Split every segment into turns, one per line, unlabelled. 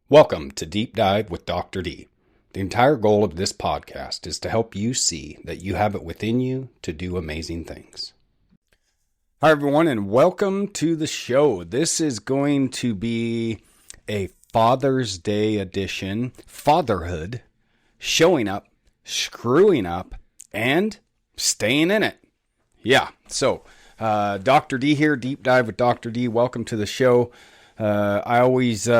Welcome to Deep Dive with Dr. D. The entire goal of this podcast is to help you see that you have it within you to do amazing things. Hi, everyone, and welcome to the show. This is going to be a Father's Day edition, Fatherhood, showing up, screwing up, and staying in it. Yeah, so Dr. D here, Deep Dive with Dr. D. Welcome to the show. I always do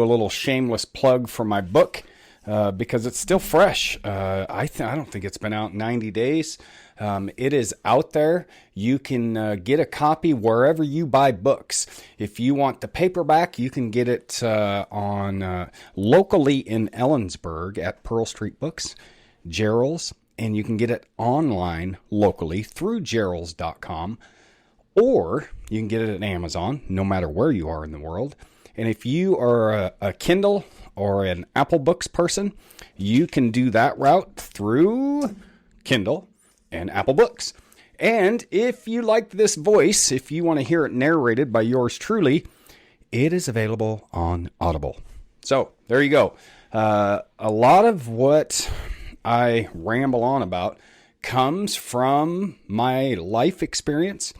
a little shameless plug for my book because it's still fresh. I don't think it's been out 90 days. It is out there. You can get a copy wherever you buy books. If you want the paperback, you can get it on locally in Ellensburg at Pearl Street Books, Gerald's, and you can get it online locally through geralds.com. Or you can get it at Amazon, no matter where you are in the world. And if you are a Kindle or an Apple Books person, you can do that route through Kindle and Apple Books. And if you like this voice, if you want to hear it narrated by yours truly, it is available on Audible. So there you go. A lot of what I ramble on about comes from my life experience.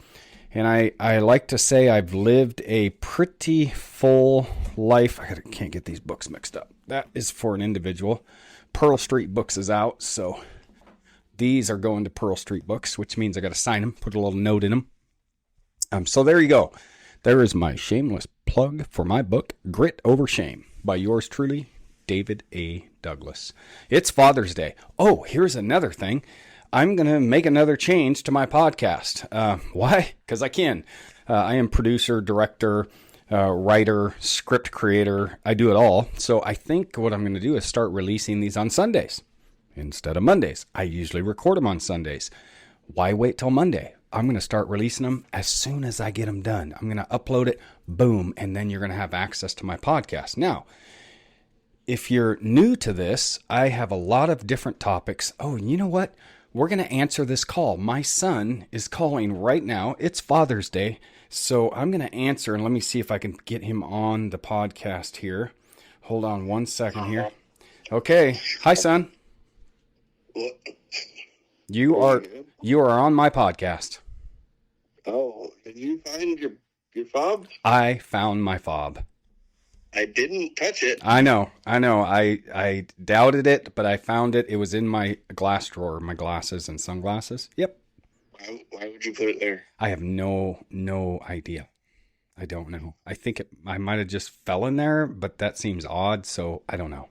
And I like to say I've lived a pretty full life. I can't get these books mixed up. That is for an individual. Pearl Street Books is out, so these are going to Pearl Street Books, which means I got to sign them, put a little note in them. So there you go. There is my shameless plug for my book, Grit Over Shame, by yours truly, David A. Douglas. It's Father's Day. Oh, here's another thing. I'm going to make another change to my podcast. Why? Because I can. I am producer, director, writer, script creator. I do it all. So I think what I'm going to do is start releasing these on Sundays instead of Mondays. I usually record them on Sundays. Why wait till Monday? I'm going to start releasing them as soon as I get them done. I'm going to upload it, boom, and then you're going to have access to my podcast. Now, if you're new to this, I have a lot of different topics. Oh, and you know what? We're going to answer this call. My son is calling right now. It's Father's Day. So I'm going to answer, and let me see if I can get him on the podcast here. Hold on one second here. Okay. Hi, son.
What?
You are on my podcast.
Oh, did you find your fob?
I found my fob.
I didn't touch it.
I know. I doubted it, but I found it. It was in my glass drawer, my glasses and sunglasses. Yep.
Why would you put it there?
I have no idea. I don't know. I think I might have just fell in there, but that seems odd, so I don't know.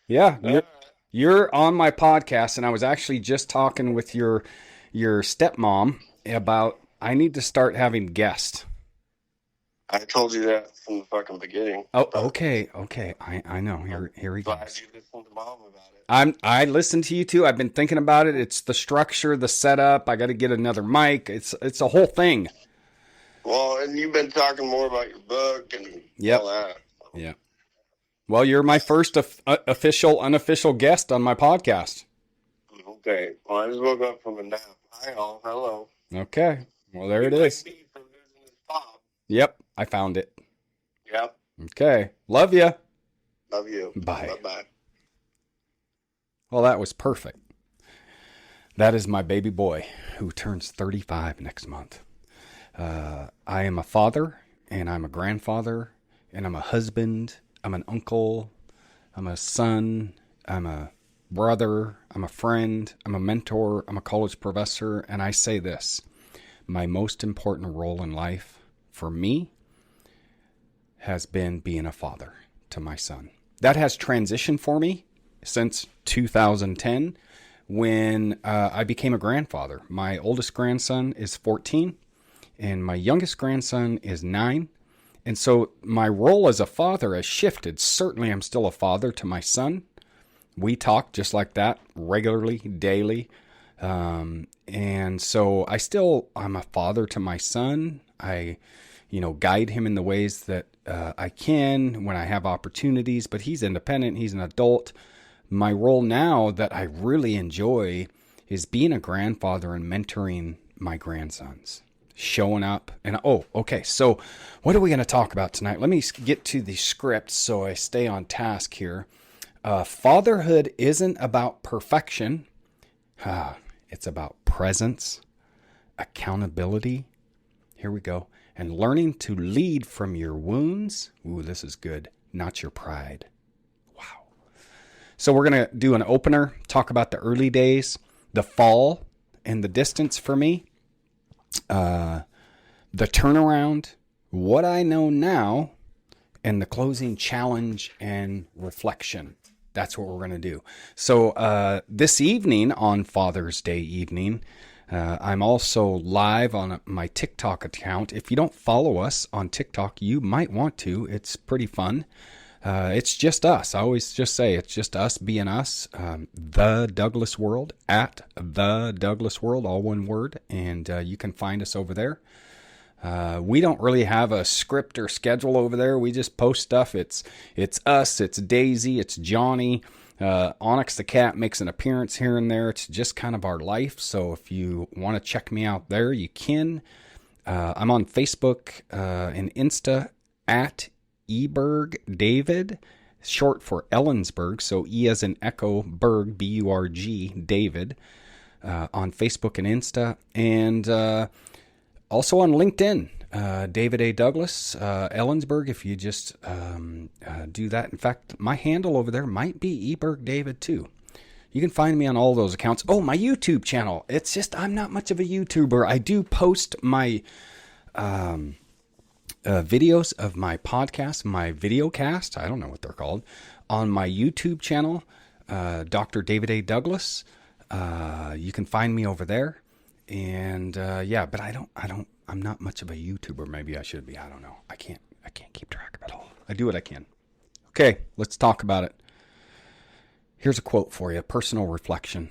Yeah, you're on my podcast, and I was actually just talking with your stepmom about I need to start having guests.
I told you that from the fucking beginning.
Oh, okay. I know. Here we go.
Glad you listened to Mom about it.
I listened to you too. I've been thinking about it. It's the structure, the setup. I got to get another mic. It's a whole thing.
Well, and you've been talking more about your book and all that.
Yeah. Well, you're my first unofficial guest on my podcast.
Okay. Well, I just woke up from a nap. Hi, all. Hello.
Okay. Well, there it is. Yep. I found it.
Yep.
Okay. Love you.
Love you.
Bye.
Bye-bye.
Well, that was perfect. That is my baby boy who turns 35 next month. I am a father, and I'm a grandfather, and I'm a husband. I'm an uncle. I'm a son. I'm a brother. I'm a friend. I'm a mentor. I'm a college professor. And I say this, my most important role in life for me has been being a father to my son. That has transitioned for me since 2010 when I became a grandfather. My oldest grandson is 14 and my youngest grandson is 9. And so my role as a father has shifted. Certainly I'm still a father to my son. We talk just like that regularly, daily. And so I'm a father to my son. I guide him in the ways that I can when I have opportunities, but he's independent. He's an adult. My role now that I really enjoy is being a grandfather and mentoring my grandsons, showing up. And okay. So what are we going to talk about tonight? Let me get to the script so I stay on task here. Fatherhood isn't about perfection. It's about presence, accountability. Here we go. And learning to lead from your wounds. Ooh, this is good. Not your pride. Wow. So we're going to do an opener, talk about the early days, the fall and the distance for me, the turnaround, what I know now, and the closing challenge and reflection. That's what we're going to do. So this evening, on Father's Day evening, I'm also live on my TikTok account. If you don't follow us on TikTok, you might want to. It's pretty fun. It's just us. I always just say it's just us being us. The Douglas World, at The Douglas World, all one word. And you can find us over there. We don't really have a script or schedule over there. We just post stuff. It's us, it's Daisy, it's Johnny. Onyx the cat makes an appearance here and there. It's just kind of our life. So if you want to check me out there, you can. I'm on Facebook and Insta at Eberg David, short for Ellensburg. So E as in Echo, Berg, B-U-R-G, David, on Facebook and Insta. And also on LinkedIn, David A. Douglas, Ellensburg, if you just do that. In fact, my handle over there might be Eberg David too. You can find me on all those accounts. Oh, my YouTube channel. It's just, I'm not much of a YouTuber. I do post my videos of my podcast, my videocast, I don't know what they're called, on my YouTube channel, Dr. David A. Douglas. You can find me over there. And but I'm not much of a YouTuber. Maybe I should be. I don't know. I can't keep track of it all. I do what I can. Okay, let's talk about it. Here's a quote for you, personal reflection.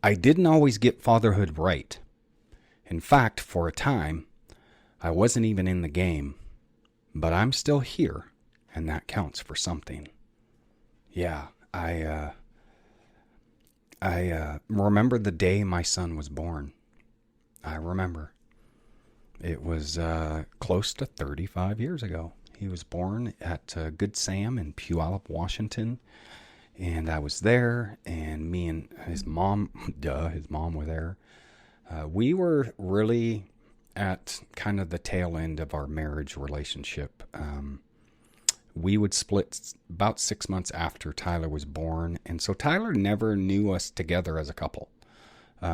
I didn't always get fatherhood right. In fact, for a time, I wasn't even in the game. But I'm still here, and that counts for something. Yeah, I remember the day my son was born. I remember. It was close to 35 years ago. He was born at Good Sam in Puyallup, Washington. And I was there, and me and his mom were there. We were really at kind of the tail end of our marriage relationship. We would split about 6 months after Tyler was born. And so Tyler never knew us together as a couple.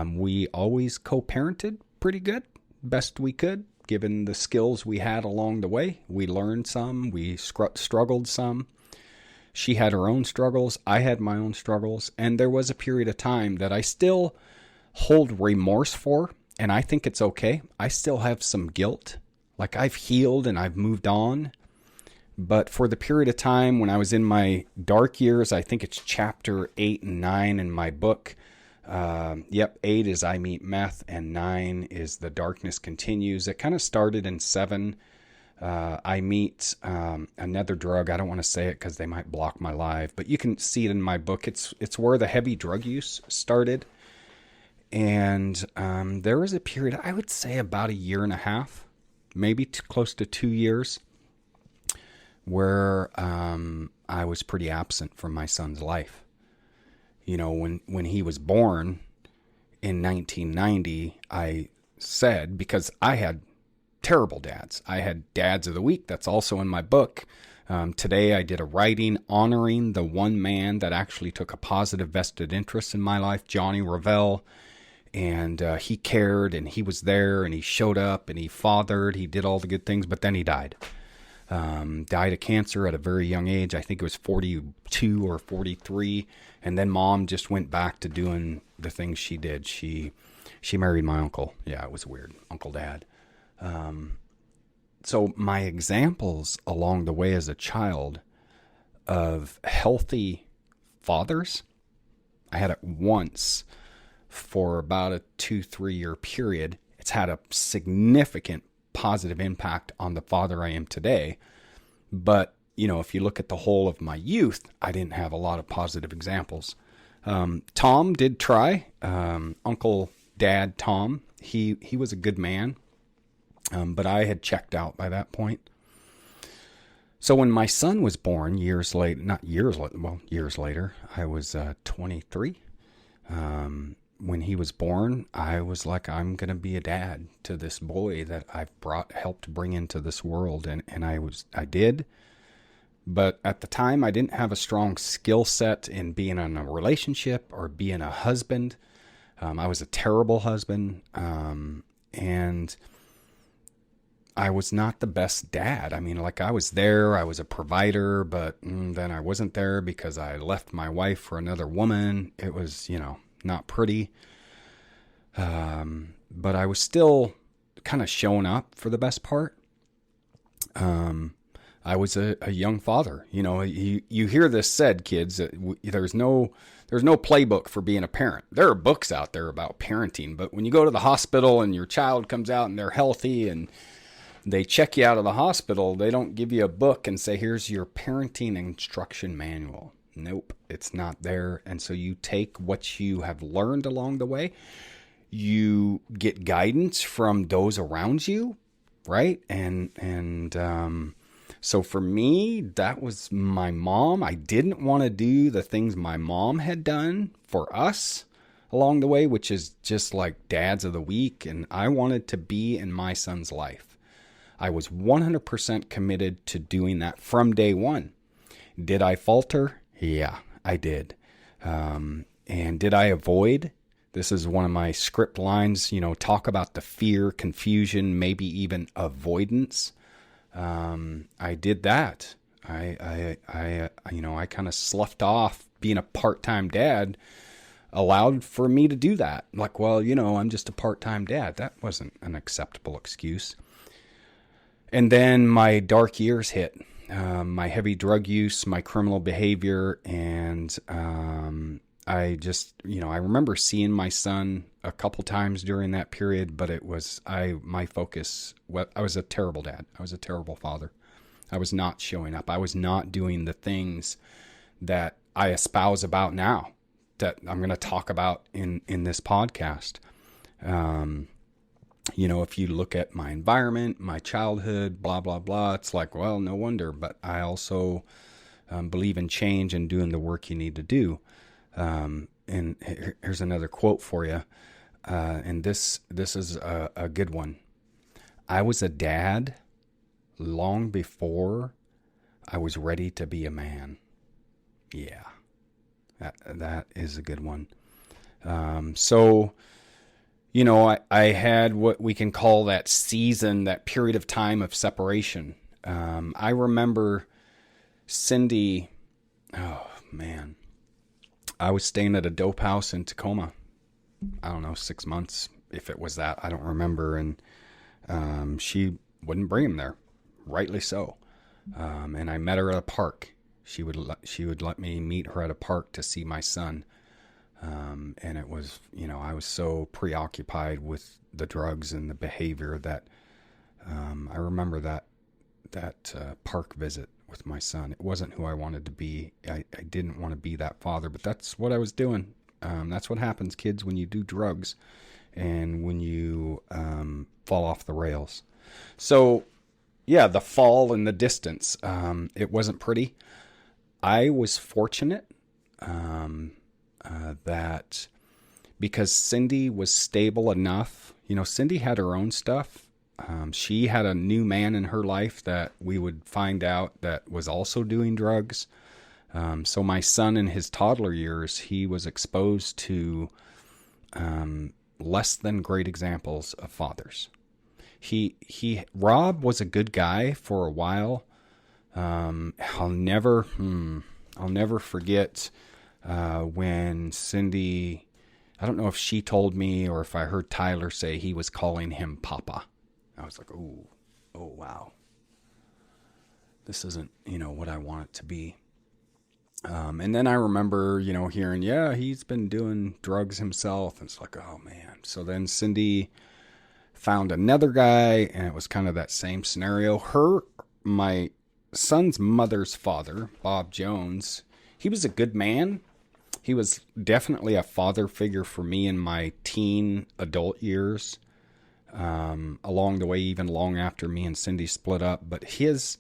We always co-parented pretty good, best we could, given the skills we had along the way. We learned some, we struggled some. She had her own struggles, I had my own struggles, and there was a period of time that I still hold remorse for, and I think it's okay. I still have some guilt. Like, I've healed and I've moved on. But for the period of time when I was in my dark years, I think it's chapter 8 and 9 in my book. 8 is I Meet Meth, and 9 is The Darkness Continues. It kind of started in 7. I meet another drug. I don't want to say it because they might block my live, but you can see it in my book. It's where the heavy drug use started. And there was a period, I would say about 1.5 years, maybe close to 2 years, where I was pretty absent from my son's life. You know, when he was born in 1990, I said, because I had terrible dads. I had dads of the week. That's also in my book. Today I did a writing honoring the one man that actually took a positive vested interest in my life, Johnny Ravel. And he cared, and he was there, and he showed up, and he fathered. He did all the good things, but then he died. Died of cancer at a very young age. I think it was 42 or 43. And then mom just went back to doing the things she did. She married my uncle. Yeah, it was weird. Uncle Dad. So my examples along the way as a child of healthy fathers, I had it once for about a 2-3 year period. It's had a significant positive impact on the father I am today. But, you know, if you look at the whole of my youth, I didn't have a lot of positive examples. Tom did try, Uncle Dad Tom. He was a good man. But I had checked out by that point. So when my son was born years later, I was 23. When he was born, I was like, I'm going to be a dad to this boy that I've helped bring into this world. And I did. But at the time, I didn't have a strong skill set in being in a relationship or being a husband. I was a terrible husband. And I was not the best dad. I mean, like, I was there, I was a provider, but then I wasn't there because I left my wife for another woman. It was, not pretty. But I was still kind of showing up for the best part. I was a young father. You hear this said, kids, that there's no playbook for being a parent. There are books out there about parenting, but when you go to the hospital and your child comes out and they're healthy and they check you out of the hospital, they don't give you a book and say, here's your parenting instruction manual. Nope, it's not there. And so you take what you have learned along the way. You get guidance from those around you, right? So for me, that was my mom. I didn't want to do the things my mom had done for us along the way, which is just like dads of the week. And I wanted to be in my son's life. I was 100% committed to doing that from day one. Did I falter? Yeah, I did. And did I avoid? This is one of my script lines, talk about the fear, confusion, maybe even avoidance. I did that. I kind of sloughed off. Being a part-time dad allowed for me to do that. Like, well, I'm just a part-time dad. That wasn't an acceptable excuse. And then my dark years hit. My heavy drug use, my criminal behavior, and I just, I remember seeing my son a couple times during that period, but my focus, I was a terrible dad. I was a terrible father. I was not showing up. I was not doing the things that I espouse about now, that I'm going to talk about in this podcast. If you look at my environment, my childhood, blah, blah, blah, it's like, well, no wonder. But I also believe in change and doing the work you need to do. And here's another quote for you. And this is a good one. I was a dad long before I was ready to be a man. Yeah, that is a good one. I had what we can call that season, that period of time of separation. I remember Cindy, oh man, I was staying at a dope house in Tacoma. I don't know, 6 months, if it was that, I don't remember. And she wouldn't bring him there, rightly so. And I met her at a park. She would let me meet her at a park to see my son. And it was, I was so preoccupied with the drugs and the behavior that I remember that park visit with my son. It wasn't who I wanted to be. I didn't want to be that father, but that's what I was doing. That's what happens, kids, when you do drugs and when you fall off the rails. So, yeah, the fall and the distance. It wasn't pretty. I was fortunate that because Cindy was stable enough, Cindy had her own stuff. She had a new man in her life that we would find out that was also doing drugs. So my son in his toddler years, he was exposed to less than great examples of fathers. Rob was a good guy for a while. I'll never forget when Cindy, I don't know if she told me or if I heard Tyler say he was calling him Papa. I was like, oh wow. This isn't, what I want it to be. And then I remember, hearing, yeah, he's been doing drugs himself. And it's like, oh man. So then Cindy found another guy, and it was kind of that same scenario. My son's mother's father, Bob Jones, he was a good man. He was definitely a father figure for me in my teen adult years. along the way, even long after me and Cindy split up. But he was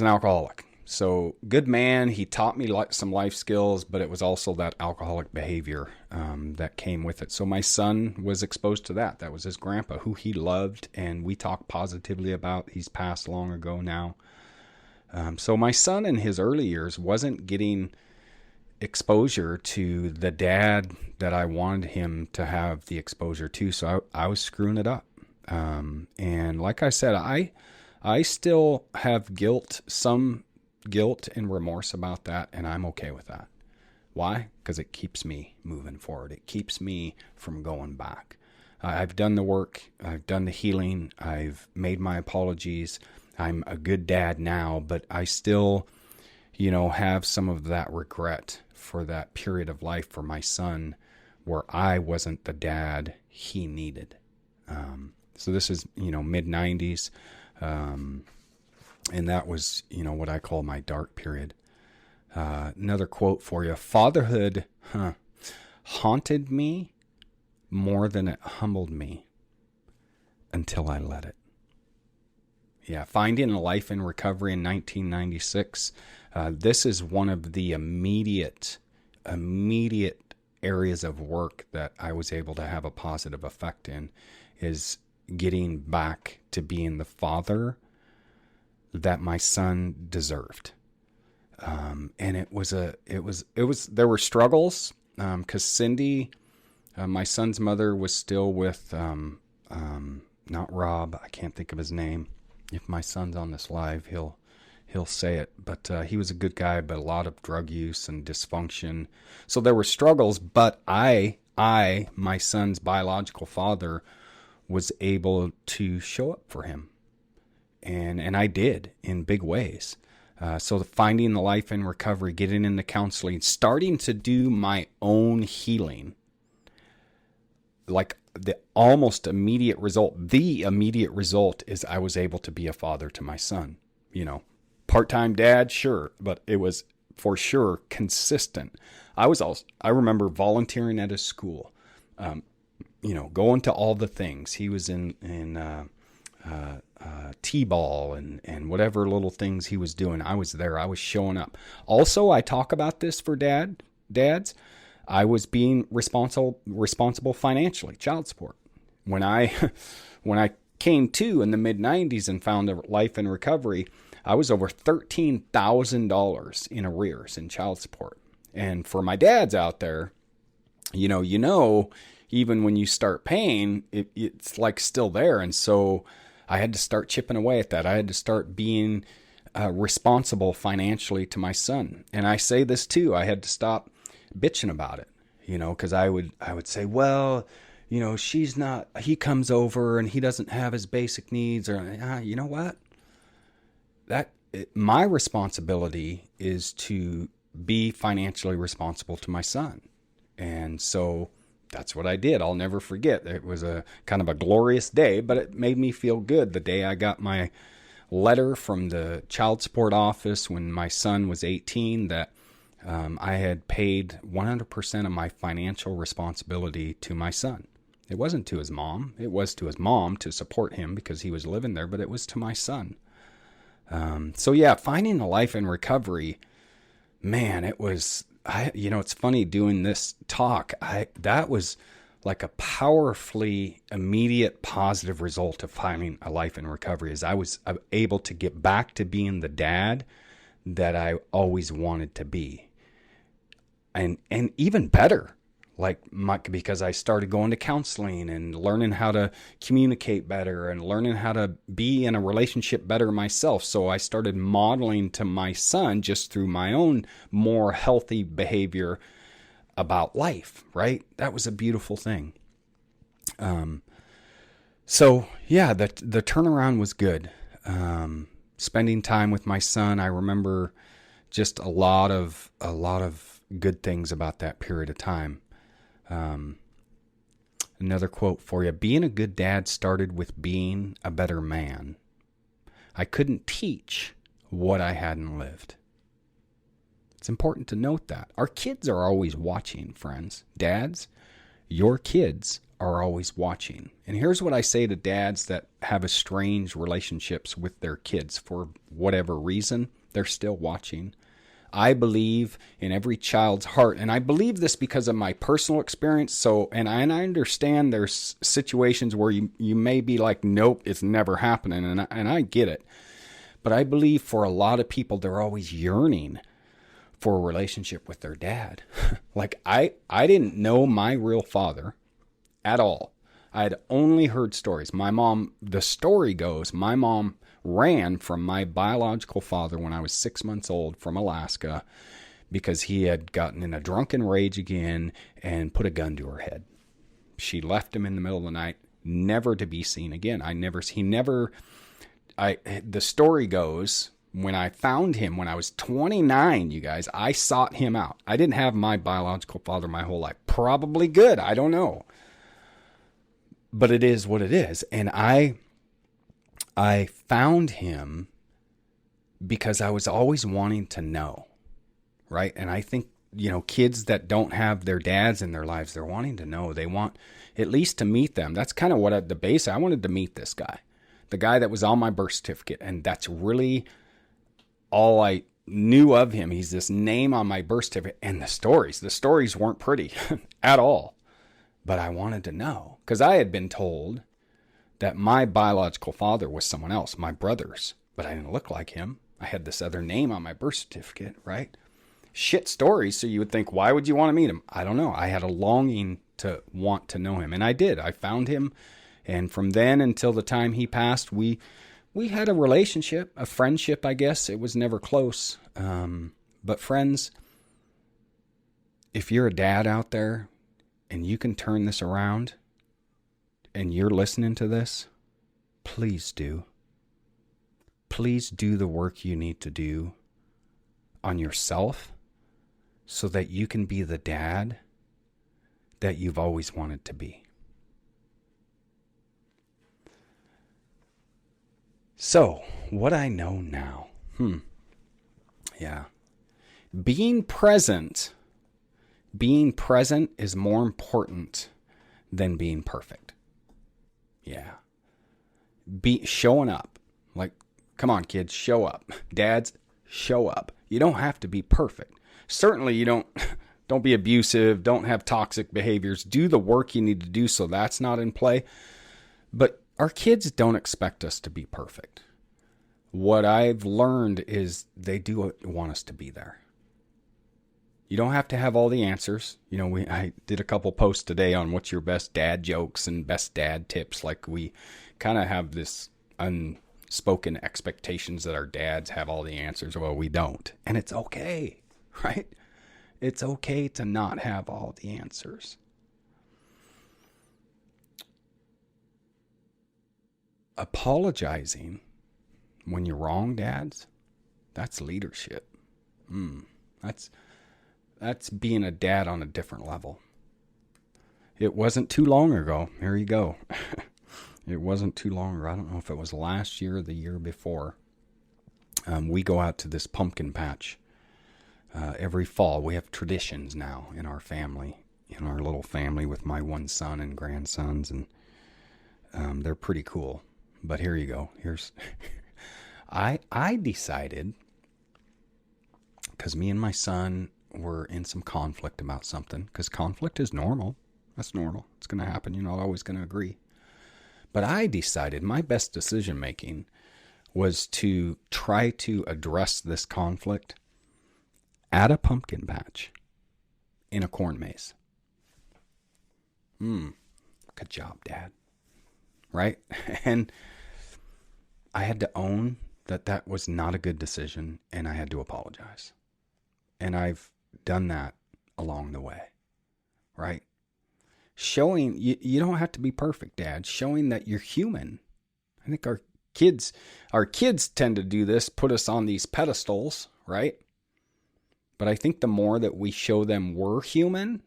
an alcoholic. So good man. He taught me some life skills, but it was also that alcoholic behavior that came with it. So my son was exposed to that. That was his grandpa, who he loved, and we talk positively about. He's passed long ago now. So my son in his early years wasn't getting exposure to the dad that I wanted him to have the exposure to. So I was screwing it up. And like I said, I still have some guilt and remorse about that, and I'm okay with that. Why? Because it keeps me moving forward. It keeps me from going back. I've done the work. I've done the healing. I've made my apologies. I'm a good dad now, but I still, have some of that regret for that period of life for my son where I wasn't the dad he needed. So this is, mid 90s. And that was, what I call my dark period. Another quote for you. Fatherhood haunted me more than it humbled me until I let it. Yeah, finding a life in recovery in 1996. This is one of the immediate areas of work that I was able to have a positive effect in, is getting back to being the father that my son deserved. And there were struggles, cause Cindy, my son's mother, was still with, not Rob. I can't think of his name. If my son's on this live, he'll say it, but, he was a good guy, but a lot of drug use and dysfunction. So there were struggles, but my son's biological father, was able to show up for him. And I did in big ways. So finding the life in recovery, getting into counseling, starting to do my own healing, like the immediate result is I was able to be a father to my son. Part-time dad, sure, but it was for sure consistent. I remember volunteering at a school, going to all the things. He was in T-ball and whatever little things he was doing. I was there. I was showing up. Also, I talk about this for dads. I was being responsible financially, child support. When I came to in the mid 90s and found a life in recovery, I was over $13,000 in arrears in child support. And for my dads out there, even when you start paying, it's like still there. And so I had to start chipping away at that. I had to start being responsible financially to my son. And I say this too, I had to stop bitching about it, because I would say, well, he comes over and he doesn't have his basic needs, or, you know what? My responsibility is to be financially responsible to my son. And so that's what I did. I'll never forget. It was a kind of a glorious day, but it made me feel good the day I got my letter from the child support office when my son was 18 that I had paid 100% of my financial responsibility to my son. It wasn't to his mom. It was to his mom to support him because he was living there, but it was to my son. So yeah, finding a life in recovery, man, it's funny doing this talk. That was like a powerfully immediate positive result of finding a life in recovery, is I was able to get back to being the dad that I always wanted to be. And even better, because I started going to counseling and learning how to communicate better and learning how to be in a relationship better myself. So I started modeling to my son just through my own more healthy behavior about life, right? That was a beautiful thing. So yeah, the turnaround was good. Spending time with my son, I remember just a lot of good things about that period of time. Another quote for you. Being a good dad started with being a better man. I couldn't teach what I hadn't lived. It's important to note that. Our kids are always watching, friends. Dads, your kids are always watching. And here's what I say to dads that have estranged relationships with their kids for whatever reason. They're still watching. I believe in every child's heart, and I believe this because of my personal experience. So, and I understand there's situations where you may be like, nope, it's never happening, and I get it. But I believe for a lot of people, they're always yearning for a relationship with their dad. Like I didn't know my real father at all. I had only heard stories. My mom, the story goes, my mom ran from my biological father when I was 6 months old from Alaska because he had gotten in a drunken rage again and put a gun to her head. She left him in the middle of the night, never to be seen again. The story goes, when I found him when I was 29, you guys, I sought him out. I didn't have my biological father my whole life. Probably good. I don't know. But it is what it is. And I found him because I was always wanting to know, right? And I think, kids that don't have their dads in their lives, they're wanting to know. They want at least to meet them. That's kind of what at the base, I wanted to meet this guy, the guy that was on my birth certificate. And that's really all I knew of him. He's this name on my birth certificate. And the stories weren't pretty at all. But I wanted to know because I had been told that my biological father was someone else, my brother's, but I didn't look like him. I had this other name on my birth certificate, right? Shit stories. So you would think, why would you want to meet him? I don't know. I had a longing to want to know him. And I did. I found him. And from then until the time he passed, we had a relationship, a friendship, I guess. It was never close. But friends, if you're a dad out there and you can turn this around, and you're listening to this, please do. Please do the work you need to do on yourself so that you can be the dad that you've always wanted to be. So, what I know now. Yeah. Being present is more important than being perfect. Yeah. Showing up. Like, come on, kids, show up. Dads, show up. You don't have to be perfect. Certainly you don't be abusive. Don't have toxic behaviors. Do the work you need to do so that's not in play. But our kids don't expect us to be perfect. What I've learned is they do want us to be there. You don't have to have all the answers. I did a couple posts today on what's your best dad jokes and best dad tips. Like we kind of have this unspoken expectations that our dads have all the answers. Well, we don't. And it's okay, right? It's okay to not have all the answers. Apologizing when you're wrong, dads, that's leadership. That's being a dad on a different level. It wasn't too long ago. Here you go. It wasn't too long ago. I don't know if it was last year or the year before. We go out to this pumpkin patch every fall. We have traditions now in our family, in our little family with my one son and grandsons, and they're pretty cool. But here you go. I decided, because me and my son were in some conflict about something, because conflict is normal. That's normal. It's going to happen. You're not always going to agree. But I decided my best decision making was to try to address this conflict at a pumpkin patch in a corn maze. Good job, Dad. Right? And I had to own that was not a good decision, and I had to apologize. And I've done that along the way, right? Showing, you don't have to be perfect, Dad. Showing that you're human. I think our kids tend to do this, put us on these pedestals, right? But I think the more that we show them we're human,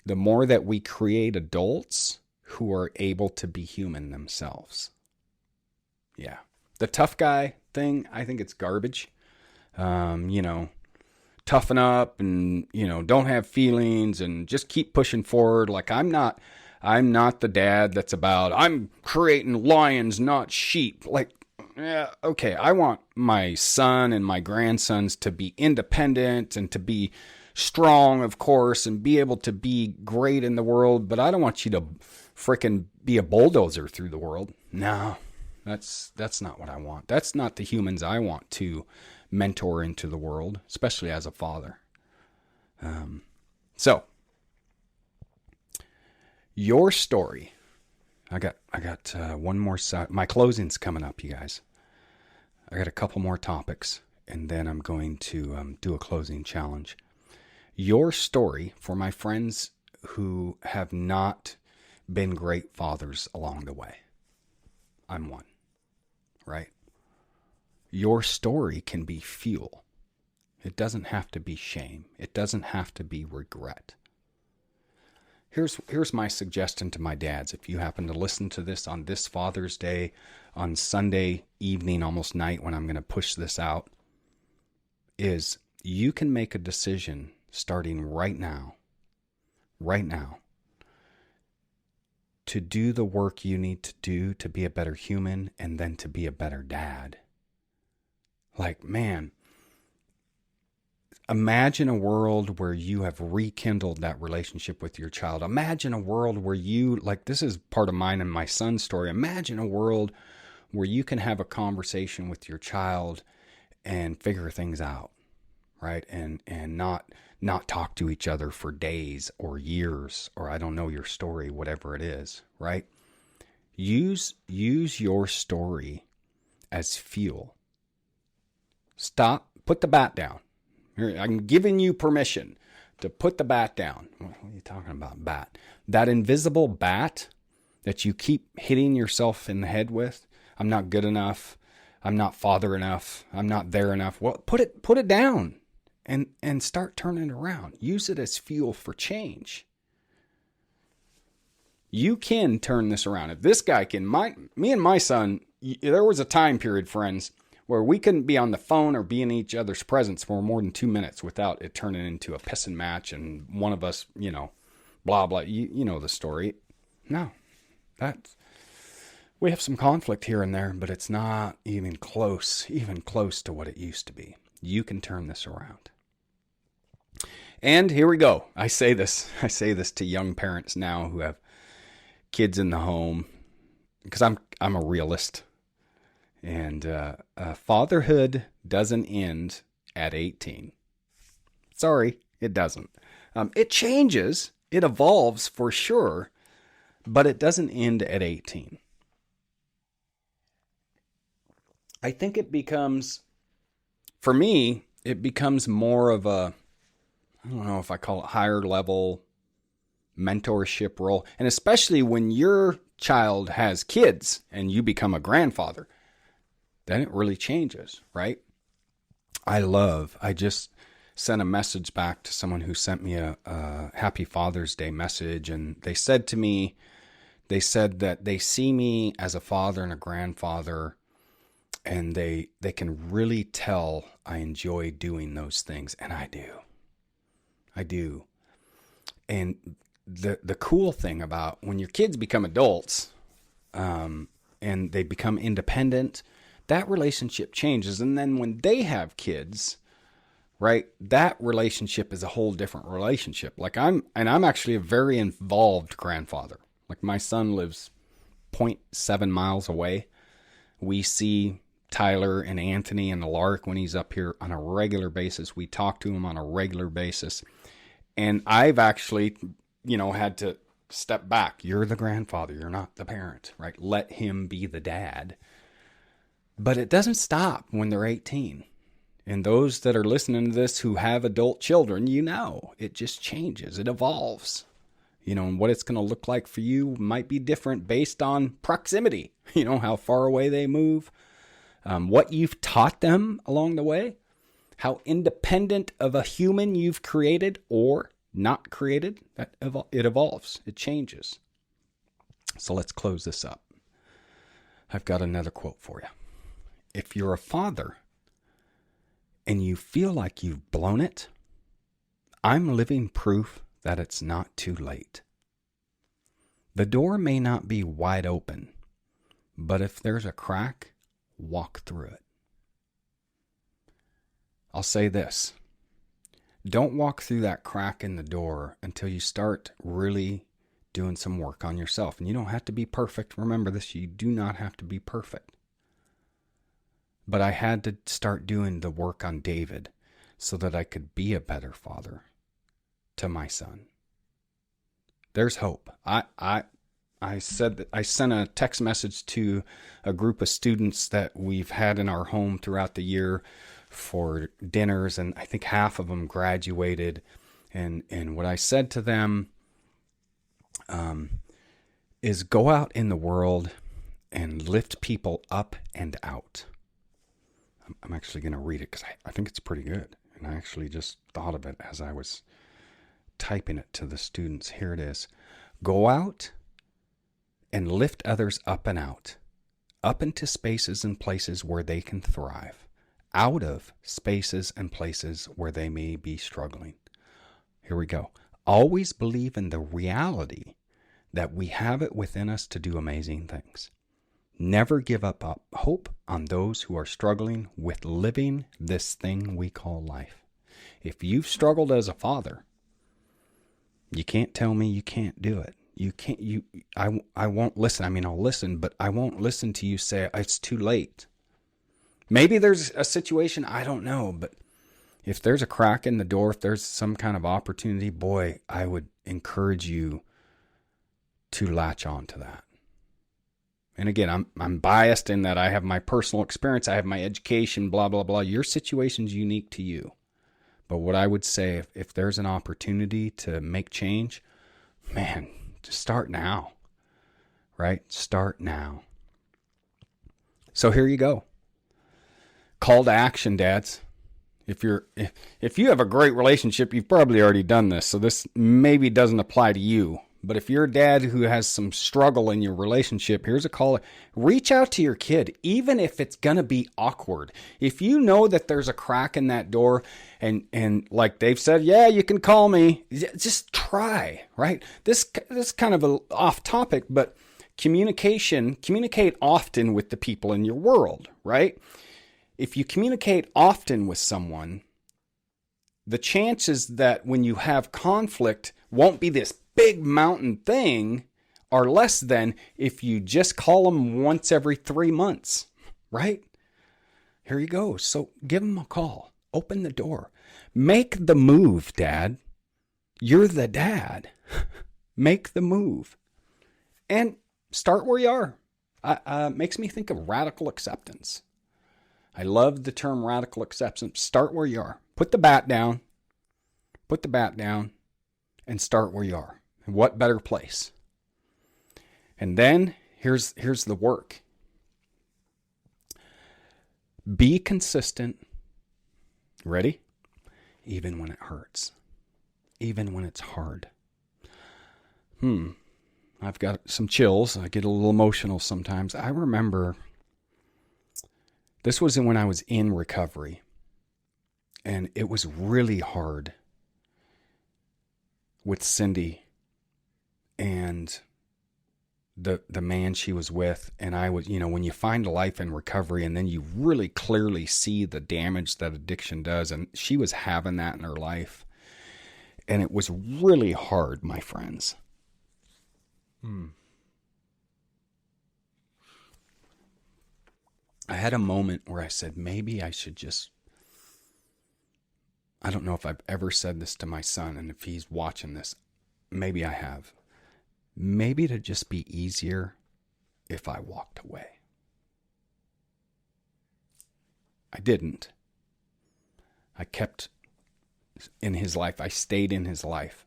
the more that we create adults who are able to be human themselves. Yeah. The tough guy thing, I think it's garbage. Toughen up and, don't have feelings and just keep pushing forward. Like I'm not I'm not the dad that's about, I'm creating lions, not sheep. Like, yeah, okay, I want my son and my grandsons to be independent and to be strong, of course, and be able to be great in the world, but I don't want you to frickin' be a bulldozer through the world. No, that's not what I want. That's not the humans I want to mentor into the world, especially as a father. So, your story. I got one more side. My closing's coming up, you guys. I got a couple more topics, and then I'm going to do a closing challenge. Your story, for my friends who have not been great fathers along the way. I'm one, right? Your story can be fuel. It doesn't have to be shame. It doesn't have to be regret. Here's my suggestion to my dads. If you happen to listen to this on this Father's Day, on Sunday evening, almost night, when I'm going to push this out, is you can make a decision starting right now, to do the work you need to do to be a better human and then to be a better dad. Like, man, imagine a world where you have rekindled that relationship with your child. Imagine a world where you, like, this is part of mine and my son's story. Imagine a world where you can have a conversation with your child and figure things out, right? And not talk to each other for days or years, or I don't know your story, whatever it is, right? Use your story as fuel. Stop, put the bat down. Here, I'm giving you permission to put the bat down. What are you talking about, bat? That invisible bat that you keep hitting yourself in the head with. I'm not good enough. I'm not father enough. I'm not there enough. Well, put it down and start turning it around. Use it as fuel for change. You can turn this around. If this guy can, me and my son, there was a time period, friends, where we couldn't be on the phone or be in each other's presence for more than 2 minutes without it turning into a pissing match and one of us, blah, blah. You know the story. No, we have some conflict here and there, but it's not even close to what it used to be. You can turn this around. And here we go. I say this to young parents now who have kids in the home, because I'm a realist. And fatherhood doesn't end at 18. Sorry, it doesn't. It changes, it evolves for sure, but it doesn't end at 18. I think it becomes, for me, it becomes more of a, I don't know if I call it higher level mentorship role. And especially when your child has kids and you become a grandfather, then it really changes, right? I just sent a message back to someone who sent me a Happy Father's Day message. And they said that they see me as a father and a grandfather, and they can really tell I enjoy doing those things. And I do. And the cool thing about when your kids become adults, and they become independent, that relationship changes. And then when they have kids, right, that relationship is a whole different relationship. Like I'm actually a very involved grandfather. Like my son lives 0.7 miles away. We see Tyler and Anthony and Lark when he's up here on a regular basis. We talk to him on a regular basis. And I've actually, had to step back. You're the grandfather. You're not the parent, right? Let him be the dad. But it doesn't stop when they're 18. And those that are listening to this who have adult children, it just changes. It evolves. And what it's going to look like for you might be different based on proximity. How far away they move, what you've taught them along the way, how independent of a human you've created or not created. It evolves. It changes. So let's close this up. I've got another quote for you. If you're a father and you feel like you've blown it, I'm living proof that it's not too late. The door may not be wide open, but if there's a crack, walk through it. I'll say this. Don't walk through that crack in the door until you start really doing some work on yourself. And you don't have to be perfect. Remember this, you do not have to be perfect. But I had to start doing the work on David so that I could be a better father to my son. There's hope. I said that I sent a text message to a group of students that we've had in our home throughout the year for dinners, and I think half of them graduated. And what I said to them is go out in the world and lift people up and out. I'm actually going to read it because I think it's pretty good. And I actually just thought of it as I was typing it to the students. Here it is. Go out and lift others up and out, up into spaces and places where they can thrive, out of spaces and places where they may be struggling. Here we go. Always believe in the reality that we have it within us to do amazing things. Never give up hope on those who are struggling with living this thing we call life. If you've struggled as a father, you can't tell me you can't do it. I won't listen. I mean, I'll listen, but I won't listen to you say it's too late. Maybe there's a situation, I don't know, but if there's a crack in the door, if there's some kind of opportunity, boy, I would encourage you to latch on to that. And again, I'm biased in that I have my personal experience, I have my education, blah, blah, blah. Your situation's unique to you. But what I would say, if there's an opportunity to make change, man, just start now, right? Start now. So here you go. Call to action, dads. If you have a great relationship, you've probably already done this, so this maybe doesn't apply to you. But if you're a dad who has some struggle in your relationship, here's a call. Reach out to your kid, even if it's going to be awkward. If you know that there's a crack in that door and like Dave said, yeah, you can call me. Just try, right? This is kind of off topic, but communicate often with the people in your world, right? If you communicate often with someone, the chances that when you have conflict won't be this big mountain thing are less than if you just call them once every 3 months, right? Here you go. So give them a call. Open the door. Make the move, Dad. You're the dad. Make the move. And start where you are. Makes me think of radical acceptance. I love the term radical acceptance. Start where you are. Put the bat down. Put the bat down and start where you are. And what better place? And then here's the work. Be consistent. Ready? Even when it hurts. Even when it's hard. I've got some chills. I get a little emotional sometimes. I remember this was when I was in recovery. And it was really hard with Cindy and the man she was with. And I was, when you find life in recovery and then you really clearly see the damage that addiction does, and she was having that in her life. And it was really hard, my friends. I had a moment where I said, maybe I should I don't know if I've ever said this to my son, and if he's watching this, maybe I have. Maybe it'd just be easier if I walked away. I didn't. I kept in his life. I stayed in his life.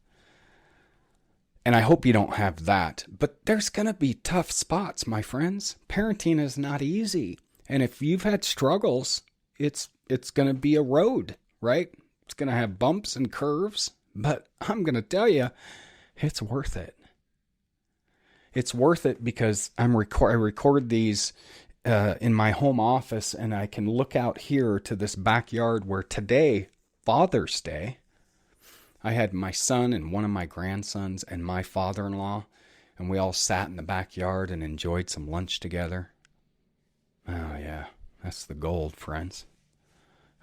And I hope you don't have that. But there's going to be tough spots, my friends. Parenting is not easy. And if you've had struggles, it's going to be a road, right? It's going to have bumps and curves. But I'm going to tell you, it's worth it. It's worth it because I record these in my home office, and I can look out here to this backyard where today, Father's Day, I had my son and one of my grandsons and my father-in-law. and we all sat in the backyard and enjoyed some lunch together. Oh yeah, that's the gold, friends.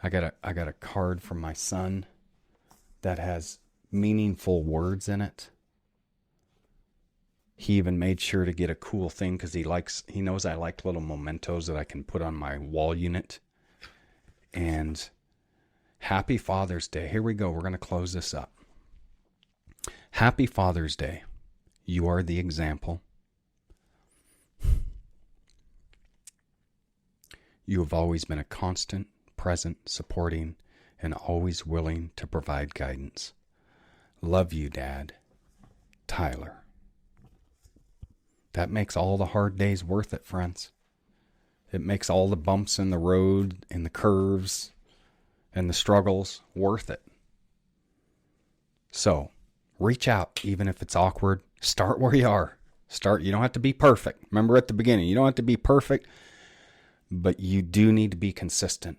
I got a card from my son that has meaningful words in it. He even made sure to get a cool thing because he knows I like little mementos that I can put on my wall unit. And Happy Father's Day. Here we go. We're going to close this up. Happy Father's Day. You are the example. You have always been a constant, present, supporting, and always willing to provide guidance. Love you, Dad. Tyler. That makes all the hard days worth it, friends. It makes all the bumps in the road and the curves and the struggles worth it. So, reach out, even if it's awkward. Start where you are. You don't have to be perfect. Remember at the beginning, you don't have to be perfect, but you do need to be consistent.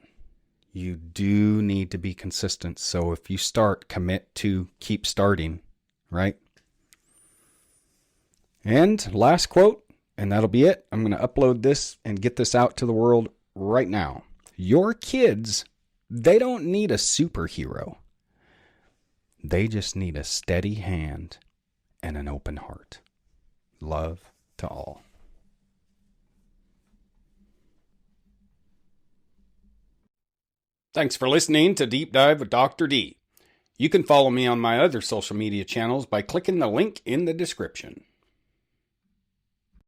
You do need to be consistent. So if you start, commit to keep starting, right? And last quote, and that'll be it. I'm going to upload this and get this out to the world right now. Your kids, they don't need a superhero. They just need a steady hand and an open heart. Love to all. Thanks for listening to Deep Dive with Dr. D. You can follow me on my other social media channels by clicking the link in the description.